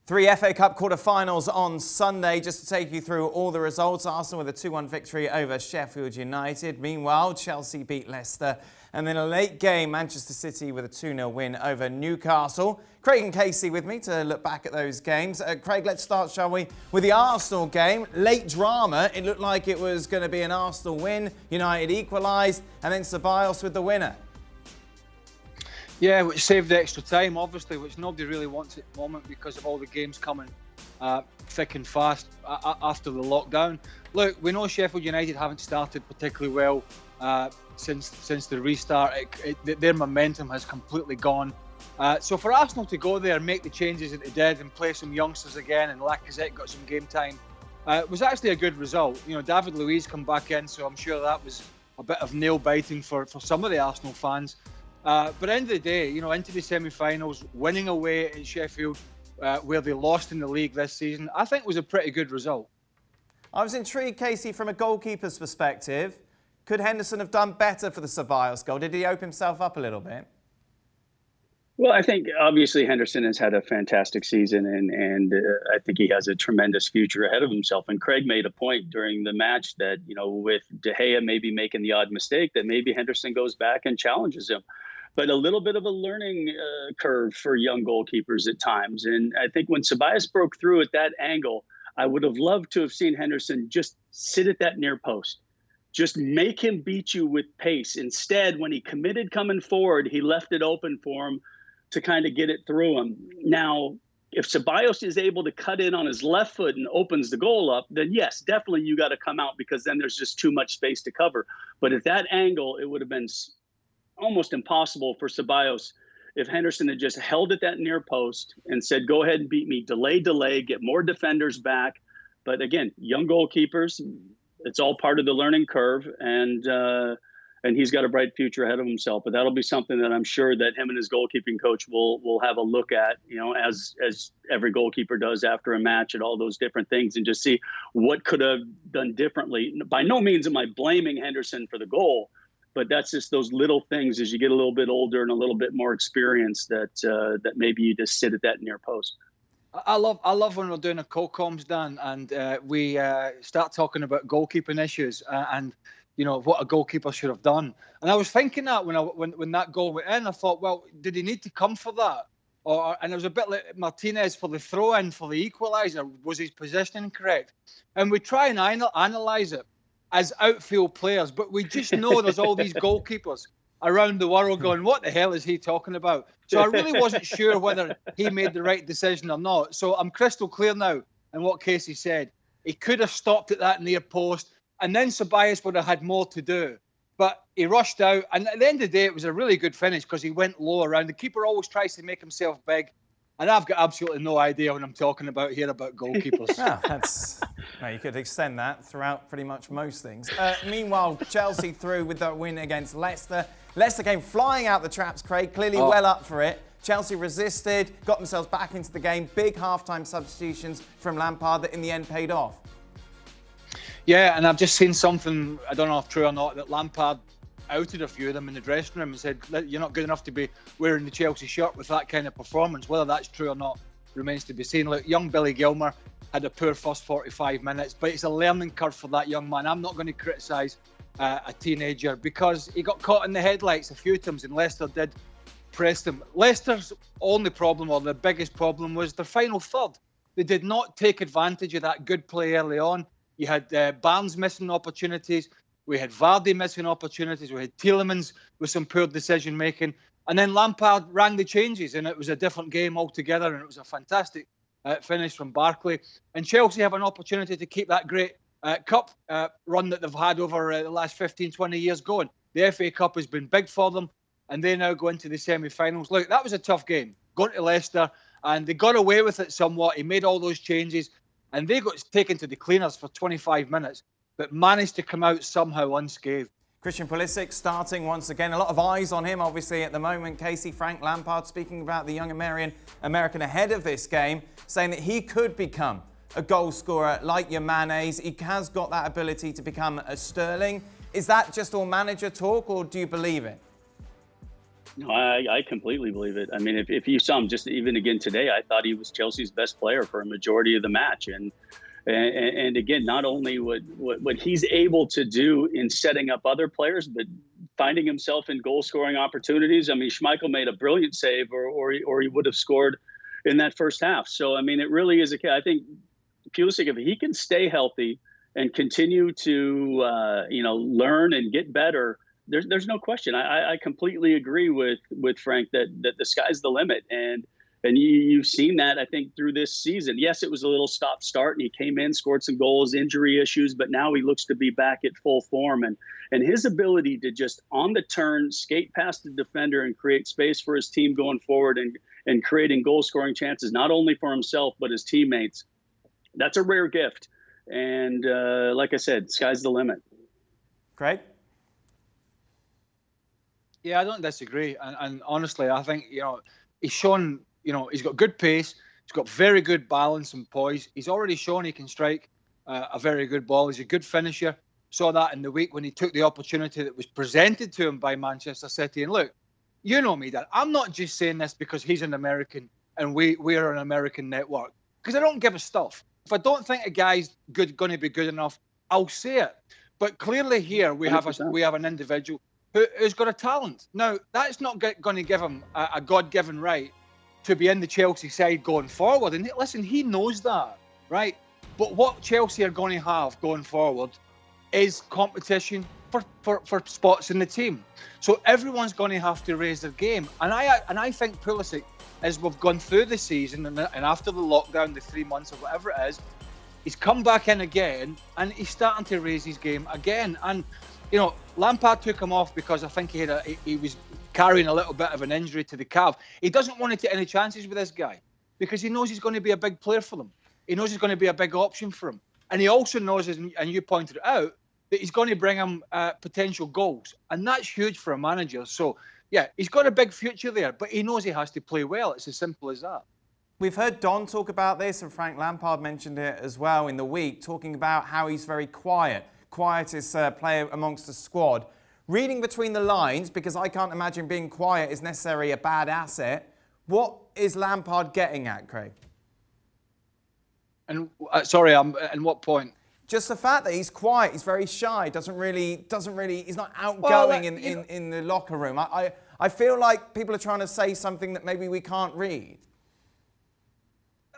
Three FA Cup quarter-finals on Sunday. Just to take you through all the results, Arsenal with a 2-1 victory over Sheffield United. Meanwhile, Chelsea beat Leicester. And then a late game, Manchester City with a 2-0 win over Newcastle. Craig and Kasey with me to look back at those games. Craig, let's start, shall we, with the Arsenal game. Late drama. It looked like it was going to be an Arsenal win. United equalised, and then Ceballos with the winner. Yeah, which saved the extra time, obviously, which nobody really wants at the moment because of all the games coming thick and fast after the lockdown. Look, we know Sheffield United haven't started particularly well since the restart. Their momentum has completely gone. So for Arsenal to go there and make the changes that they did and play some youngsters again, and Lacazette got some game time, was actually a good result. You know, David Luiz come back in, so I'm sure that was a bit of nail-biting for some of the Arsenal fans. But at the end of the day, you know, into the semi-finals, winning away at Sheffield, where they lost in the league this season, I think was a pretty good result. I was intrigued, Kasey, from a goalkeeper's perspective. Could Henderson have done better for the Ceballos goal? Did he open himself up a little bit? Well, I think obviously Henderson has had a fantastic season, and I think he has a tremendous future ahead of himself. And Craig made a point during the match that, you know, with De Gea maybe making the odd mistake, that maybe Henderson goes back and challenges him. But a little bit of a learning curve for young goalkeepers at times. And I think when Ceballos broke through at that angle, I would have loved to have seen Henderson just sit at that near post. Just make him beat you with pace. Instead, when he committed coming forward, he left it open for him to kind of get it through him. Now, if Ceballos is able to cut in on his left foot and opens the goal up, then yes, definitely you got to come out, because then there's just too much space to cover. But at that angle, it would have been almost impossible for Ceballos if Henderson had just held at that near post and said, go ahead and beat me, delay, get more defenders back. But again, young goalkeepers, it's all part of the learning curve, and he's got a bright future ahead of himself. But that'll be something that I'm sure that him and his goalkeeping coach will have a look at, you know, as every goalkeeper does after a match, at all those different things, and just see what could have done differently. By no means am I blaming Henderson for the goal, but that's just those little things as you get a little bit older and a little bit more experience that maybe you just sit at that near post. I love when we're doing a co-coms, Dan, and we start talking about goalkeeping issues and you know what a goalkeeper should have done. And I was thinking that when that goal went in, I thought, well, did he need to come for that? And it was a bit like Martinez for the throw-in for the equaliser. Was his positioning correct? And we try and analyse it as outfield players, but we just know there's all these goalkeepers around the world going, what the hell is he talking about? So I really wasn't sure whether he made the right decision or not. So I'm crystal clear now in what Kasey said. He could have stopped at that near post, and then Ceballos would have had more to do. But he rushed out, and at the end of the day, it was a really good finish because he went low around. The keeper always tries to make himself big, and I've got absolutely no idea what I'm talking about here about goalkeepers. Well, you could extend that throughout pretty much most things. Meanwhile, Chelsea through with that win against Leicester. Leicester came flying out the traps, Craig, clearly well up for it. Chelsea resisted, got themselves back into the game. Big half-time substitutions from Lampard that in the end paid off. Yeah, and I've just seen something, I don't know if true or not, that Lampard outed a few of them in the dressing room and said, you're not good enough to be wearing the Chelsea shirt with that kind of performance. Whether that's true or not remains to be seen. Look, young Billy Gilmour had a poor first 45 minutes, but it's a learning curve for that young man. I'm not going to criticise a teenager because he got caught in the headlights a few times, and Leicester did press them. Leicester's only problem, or the biggest problem, was their final third. They did not take advantage of that good play early on. You had Barnes missing opportunities. We had Vardy missing opportunities. We had Tielemans with some poor decision-making. And then Lampard rang the changes, and it was a different game altogether, and it was a fantastic finish from Barkley. And Chelsea have an opportunity to keep that great cup run that they've had over the last 15, 20 years going. The FA Cup has been big for them, and they now go into the semi-finals. Look, that was a tough game, going to Leicester, and they got away with it somewhat. He made all those changes, and they got taken to the cleaners for 25 minutes, but managed to come out somehow unscathed. Christian Pulisic starting once again. A lot of eyes on him, obviously, at the moment. Kasey, Frank Lampard speaking about the young American ahead of this game, saying that he could become a goal scorer like your Mane's. He has got that ability to become a Sterling. Is that just all manager talk, or do you believe it? No, I completely believe it. I mean, if you saw him just even again today, I thought he was Chelsea's best player for a majority of the match. And again, not only what he's able to do in setting up other players, but finding himself in goal scoring opportunities. I mean, Schmeichel made a brilliant save, or he would have scored in that first half. So, I mean, it really is I think Pulisic, if he can stay healthy and continue to learn and get better, there's no question. I completely agree with Frank that the sky's the limit, and you've seen that, I think, through this season. Yes, it was a little stop-start, and he came in, scored some goals, injury issues, but now he looks to be back at full form. And his ability to just on the turn skate past the defender and create space for his team going forward and creating goal-scoring chances, not only for himself but his teammates, that's a rare gift. And like I said, sky's the limit. Craig? Yeah, I don't disagree. And honestly, I think, he's shown, he's got good pace. He's got very good balance and poise. He's already shown he can strike a very good ball. He's a good finisher. Saw that in the week when he took the opportunity that was presented to him by Manchester City. And look, you know me, Dad. I'm not just saying this because he's an American and we're an American network. Because I don't give a stuff. If I don't think a guy's going to be good enough, I'll say it. But clearly here we have an individual who's got a talent. Now, that's not going to give him a God-given right to be in the Chelsea side going forward. And listen, he knows that, right? But what Chelsea are going to have going forward is competition for spots in the team. So everyone's going to have to raise their game. And I think Pulisic, as we've gone through the season and after the lockdown, the 3 months or whatever it is, he's come back in again and he's starting to raise his game again. And Lampard took him off because I think he was carrying a little bit of an injury to the calf. He doesn't want to take any chances with this guy because he knows he's going to be a big player for them. He knows he's going to be a big option for him. And he also knows, and you pointed it out, that he's going to bring him potential goals. And that's huge for a manager. So, yeah, he's got a big future there, but he knows he has to play well. It's as simple as that. We've heard Don talk about this, and Frank Lampard mentioned it as well in the week, talking about how he's very quietest player amongst the squad. Reading between the lines, because I can't imagine being quiet is necessarily a bad asset, what is Lampard getting at, Craig? And in what point? Just the fact that he's quiet, he's very shy, doesn't really, he's not outgoing in the locker room. I feel like people are trying to say something that maybe we can't read.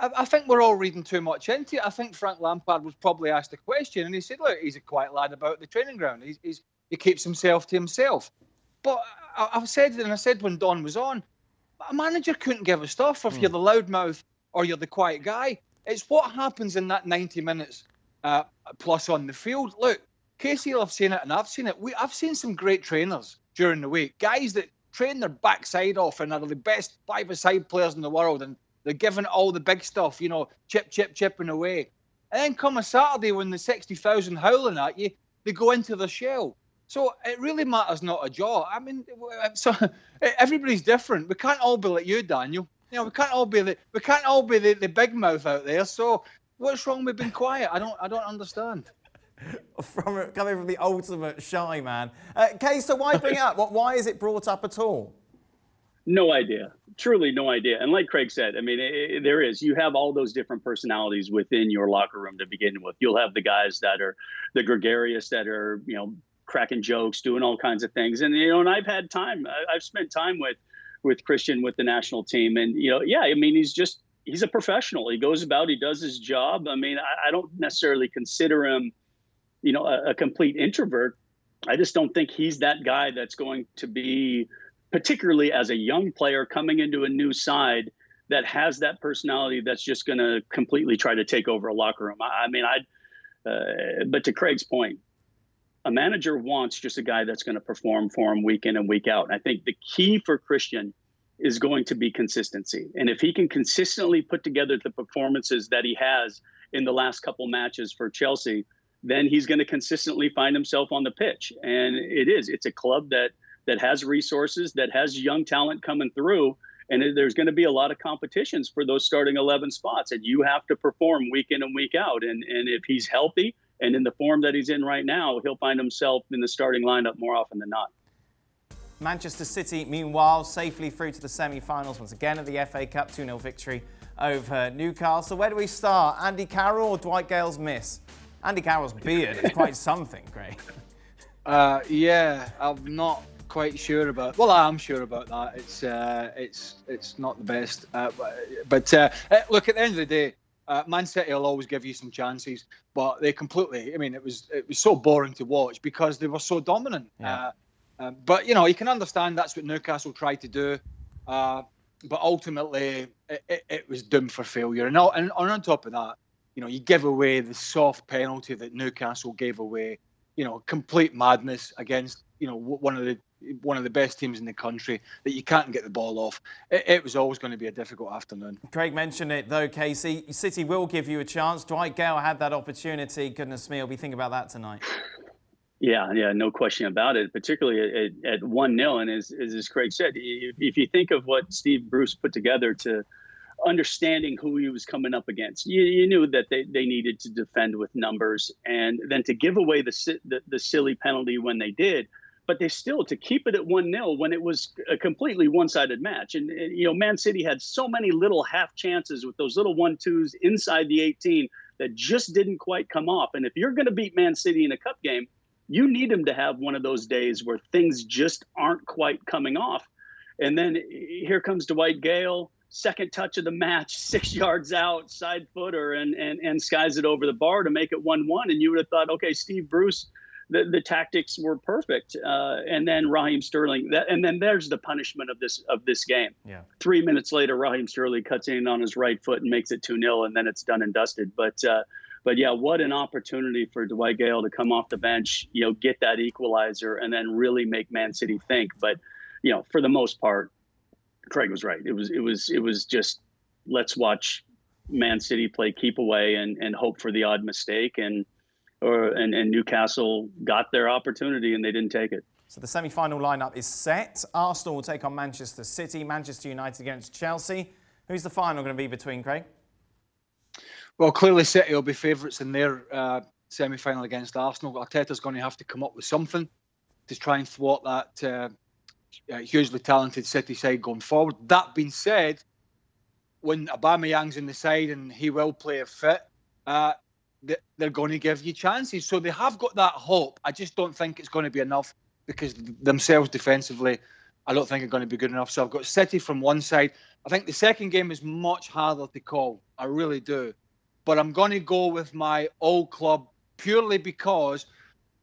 I think we're all reading too much into it. I think Frank Lampard was probably asked a question and he said, look, he's a quiet lad about the training ground. He keeps himself to himself. But I said when Don was on, a manager couldn't give a stuff if you're the loudmouth or you're the quiet guy. It's what happens in that 90 minutes plus on the field. Look, Kasey will have seen it and I've seen it. I've seen some great trainers during the week. Guys that train their backside off and are the best five-a-side players in the world, and they're giving all the big stuff, chipping away. And then come a Saturday when the 60,000 howling at you, they go into their shell. So it really matters not a jaw. I mean, so everybody's different. We can't all be like you, Daniel. We can't all be the big mouth out there. So what's wrong with being quiet? I don't understand. Coming from the ultimate shy man. Kay, so why bring it up? Why is it brought up at all? No idea. Truly no idea. And like Craig said, I mean, you have all those different personalities within your locker room to begin with. You'll have the guys that are the gregarious, that are, cracking jokes, doing all kinds of things. And, and I've spent time with Christian, with the national team. And, he's a professional. He goes about, he does his job. I mean, I don't necessarily consider him, a complete introvert. I just don't think he's that guy that's going to be, particularly as a young player coming into a new side, that has that personality that's just going to completely try to take over a locker room. But to Craig's point, a manager wants just a guy that's going to perform for him week in and week out. And I think the key for Christian is going to be consistency. And if he can consistently put together the performances that he has in the last couple matches for Chelsea, then he's going to consistently find himself on the pitch. And it's a club that has resources, that has young talent coming through, and there's going to be a lot of competitions for those starting 11 spots, and you have to perform week in and week out. And if he's healthy and in the form that he's in right now, he'll find himself in the starting lineup more often than not. Manchester City, meanwhile, safely through to the semi-finals once again at the FA Cup, 2-0 victory over Newcastle. Where do we start? Andy Carroll or Dwight Gale's miss? Andy Carroll's beard is quite something, Craig. Yeah, I'm not quite sure about. Well, I am sure about that. It's not the best. But look, at the end of the day, Man City will always give you some chances, but they completely. I mean, it was so boring to watch because they were so dominant. Yeah. But you can understand that's what Newcastle tried to do. But ultimately, it was doomed for failure. And on top of that, you give away the soft penalty that Newcastle gave away. Complete madness against one of the best teams in the country that you can't get the ball off. It was always going to be a difficult afternoon. Craig mentioned it though, Kasey. City will give you a chance. Dwight Gale had that opportunity. Goodness me, I'll be thinking about that tonight. Yeah, no question about it, particularly at 1-0. And as Craig said, if you think of what Steve Bruce put together to understanding who he was coming up against, you knew that they needed to defend with numbers, and then to give away the silly penalty when they did, but they still to keep it at 1-0 when it was a completely one-sided match. And Man City had so many little half chances with those little 1-2s inside the 18 that just didn't quite come off. And if you're going to beat Man City in a cup game, you need them to have one of those days where things just aren't quite coming off. And then here comes Dwight Gale, second touch of the match, 6 yards out, side footer, and skies it over the bar to make it 1-1. And you would have thought, okay, Steve Bruce, the tactics were perfect. And then Raheem Sterling, and then there's the punishment of this game. Yeah. 3 minutes later, Raheem Sterling cuts in on his right foot and makes it 2-0, and then it's done and dusted. But yeah, what an opportunity for Dwight Gale to come off the bench, get that equalizer, and then really make Man City think. But for the most part, Craig was right. It was just, let's watch Man City play keep away and hope for the odd mistake, and Newcastle got their opportunity and they didn't take it. So the semi-final lineup is set. Arsenal will take on Manchester City, Manchester United against Chelsea. Who's the final going to be between, Craig? Well, clearly City will be favourites in their semi-final against Arsenal. Arteta's going to have to come up with something to try and thwart that hugely talented City side going forward. That being said, when Aubameyang's in the side and he will play a fit, they're going to give you chances. So they have got that hope. I just don't think it's going to be enough because themselves defensively, I don't think are going to be good enough. So I've got City from one side. I think the second game is much harder to call. I really do. But I'm going to go with my old club purely because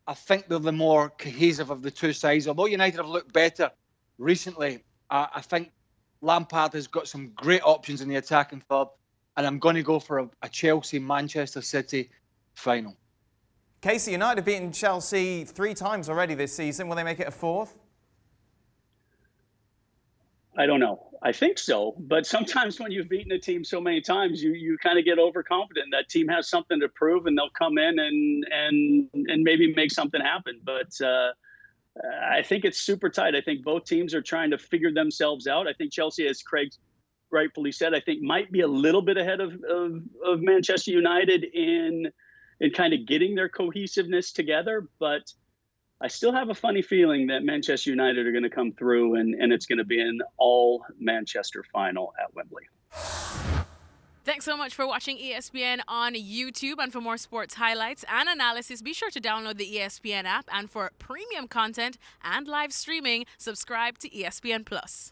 I think they're the more cohesive of the two sides. Although United have looked better recently, I think Lampard has got some great options in the attacking third. And I'm going to go for a Chelsea-Manchester City final. Kasey, United have beaten Chelsea 3 times already this season. Will they make it a 4th? I don't know. I think so. But sometimes when you've beaten a team so many times, you kind of get overconfident. That team has something to prove, and they'll come in and maybe make something happen. But I think it's super tight. I think both teams are trying to figure themselves out. I think Chelsea, as Craig rightfully said, I think might be a little bit ahead of Manchester United in kind of getting their cohesiveness together. But I still have a funny feeling that Manchester United are going to come through and it's going to be an all Manchester final at Wembley. Thanks so much for watching ESPN on YouTube. And for more sports highlights and analysis, be sure to download the ESPN app. And for premium content and live streaming, subscribe to ESPN Plus.